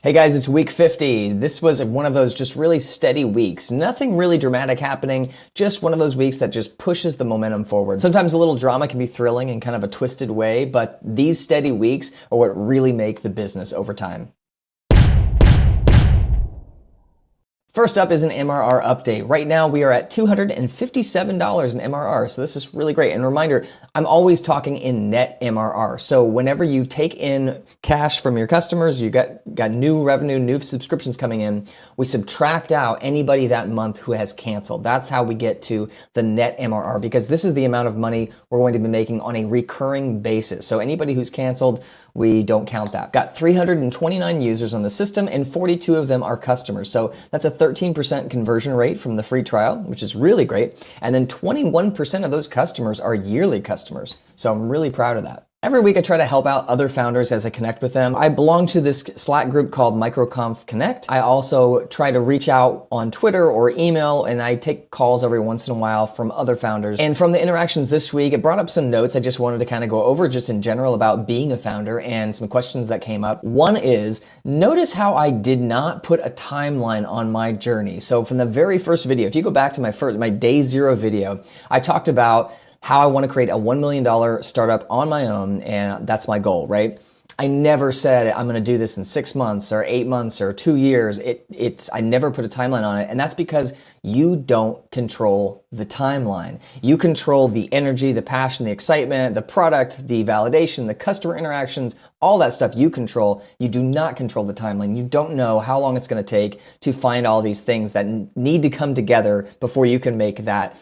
Hey guys, it's week 50. This was one of those just really steady weeks. Nothing really dramatic happening, just one of those weeks that just pushes the momentum forward. Sometimes a little drama can be thrilling in kind of a twisted way, but these steady weeks are what really make the business over time. First up is an MRR update. Right now we are at $257 in MRR, so this is really great. And a reminder, I'm always talking in net MRR. So whenever you take in cash from your customers, you got new revenue, new subscriptions coming in, we subtract out anybody that month who has canceled. That's how we get to the net MRR, because this is the amount of money we're going to be making on a recurring basis. So anybody who's canceled, we don't count that. Got 329 users on the system and 42 of them are customers. So that's a 13% conversion rate from the free trial, which is really great. And then 21% of those customers are yearly customers. So I'm really proud of that. Every week I try to help out other founders as I connect with them. I belong to this Slack group called MicroConf Connect. I also try to reach out on Twitter or email, and I take calls every once in a while from other founders. And from the interactions this week, it brought up some notes I just wanted to kind of go over just in general about being a founder and some questions that came up. One is, notice how I did not put a timeline on my journey. So from the very first video, if you go back to my day zero video, I talked about how I want to create a $1 million startup on my own, and that's my goal, right? I never said I'm going to do this in 6 months or 8 months or 2 years. I never put a timeline on it, and that's because you don't control the timeline. You control the energy, the passion, the excitement, the product, the validation, the customer interactions, all that stuff you control. You do not control the timeline. You don't know how long it's going to take to find all these things that need to come together before you can make that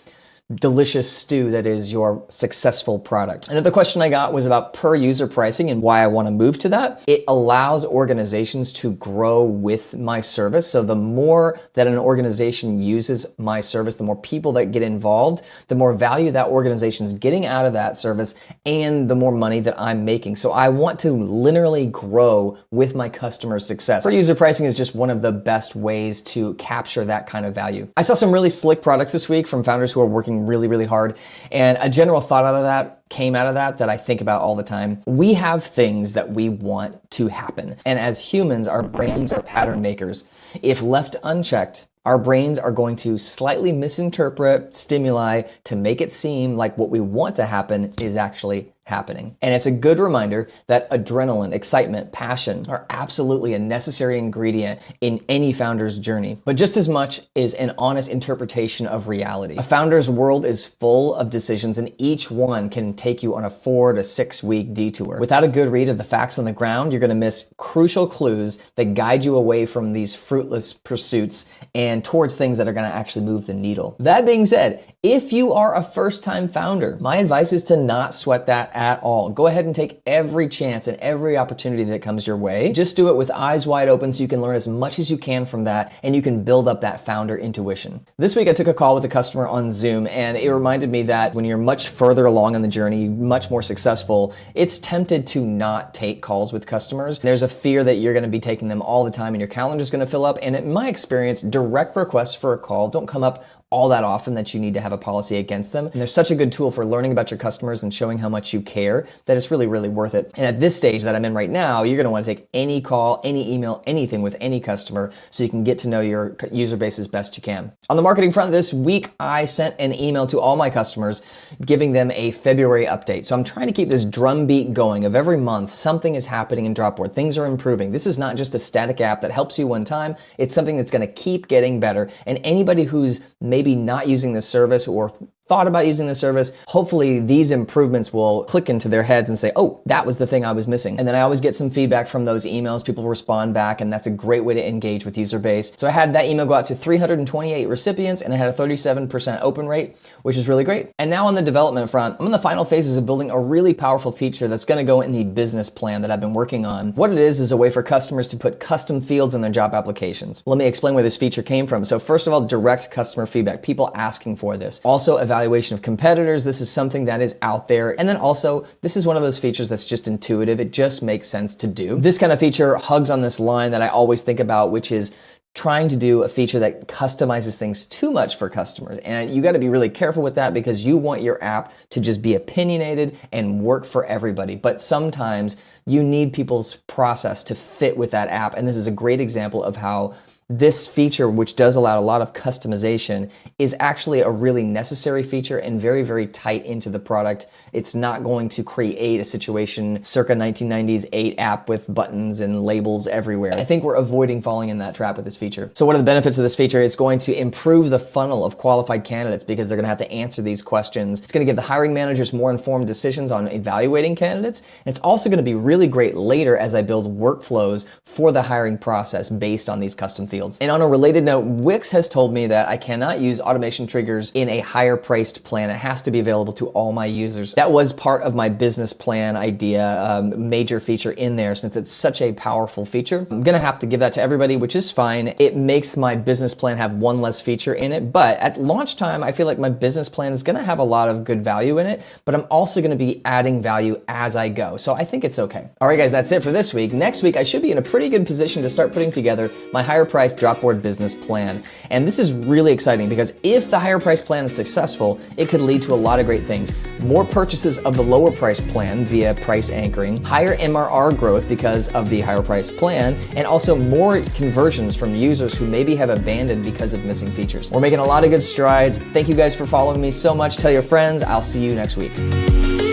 delicious stew that is your successful product. Another question I got was about per user pricing and why I want to move to that. It allows organizations to grow with my service. So the more that an organization uses my service, the more people that get involved, the more value that organization's getting out of that service, and the more money that I'm making. So I want to linearly grow with my customer success. Per user pricing is just one of the best ways to capture that kind of value. I saw some really slick products this week from founders who are working really, really hard. And a general thought came out of that I think about all the time. We have things that we want to happen. And as humans, our brains are pattern makers. If left unchecked, our brains are going to slightly misinterpret stimuli to make it seem like what we want to happen is actually happening. And it's a good reminder that adrenaline, excitement, passion are absolutely a necessary ingredient in any founder's journey, but just as much is an honest interpretation of reality. A founder's world is full of decisions, and each one can take you on a 4 to 6 week detour. Without a good read of the facts on the ground, you're going to miss crucial clues that guide you away from these fruitless pursuits and towards things that are going to actually move the needle. That being said, if you are a first-time founder, my advice is to not sweat that at all. Go ahead and take every chance and every opportunity that comes your way. Just do it with eyes wide open so you can learn as much as you can from that, and you can build up that founder intuition. This week I took a call with a customer on Zoom, and it reminded me that when you're much further along on the journey, much more successful, it's tempted to not take calls with customers. There's a fear that you're going to be taking them all the time and your calendar's going to fill up. And in my experience, direct requests for a call don't come up all that often that you need to have a policy against them. And there's such a good tool for learning about your customers and showing how much you care that it's really, really worth it. And at this stage that I'm in right now, you're going to want to take any call, any email, anything with any customer so you can get to know your user base as best you can. On the marketing front this week, I sent an email to all my customers giving them a February update. So I'm trying to keep this drumbeat going of every month something is happening in Dropboard. Things are improving. This is not just a static app that helps you one time. It's something that's going to keep getting better. And anybody who's maybe not using this service or thought about using the service, hopefully these improvements will click into their heads and say, oh, that was the thing I was missing. And then I always get some feedback from those emails. People respond back, and that's a great way to engage with user base. So I had that email go out to 328 recipients, and I had a 37% open rate, which is really great. And now on the development front, I'm in the final phases of building a really powerful feature that's going to go in the business plan that I've been working on. What it is a way for customers to put custom fields in their job applications. Let me explain where this feature came from. So first of all, direct customer feedback, people asking for this. Also, evaluation of competitors. This is something that is out there. And then also, this is one of those features that's just intuitive. It just makes sense to do. This kind of feature hugs on this line that I always think about, which is trying to do a feature that customizes things too much for customers. And you got to be really careful with that because you want your app to just be opinionated and work for everybody. But sometimes you need people's process to fit with that app. And this is a great example of how this feature, which does allow a lot of customization, is actually a really necessary feature and very, very tight into the product. It's not going to create a situation circa 1990s 8 app with buttons and labels everywhere. I think we're avoiding falling in that trap with this feature. So what are the benefits of this feature? It's going to improve the funnel of qualified candidates because they're going to have to answer these questions. It's going to give the hiring managers more informed decisions on evaluating candidates. And it's also going to be really great later as I build workflows for the hiring process based on these custom fields. And on a related note, Wix has told me that I cannot use automation triggers in a higher priced plan. It has to be available to all my users. That was part of my business plan idea, major feature in there since it's such a powerful feature. I'm gonna have to give that to everybody, which is fine. It makes my business plan have one less feature in it, but at launch time, I feel like my business plan is gonna have a lot of good value in it, but I'm also gonna be adding value as I go. So I think it's okay. All right, guys, that's it for this week. Next week, I should be in a pretty good position to start putting together my higher price Dropboard business plan. And this is really exciting because if the higher price plan is successful, it could lead to a lot of great things. More purchases of the lower price plan via price anchoring, higher MRR growth because of the higher price plan, and also more conversions from users who maybe have abandoned because of missing features. We're making a lot of good strides. Thank you guys for following me so much. Tell your friends. I'll see you next week.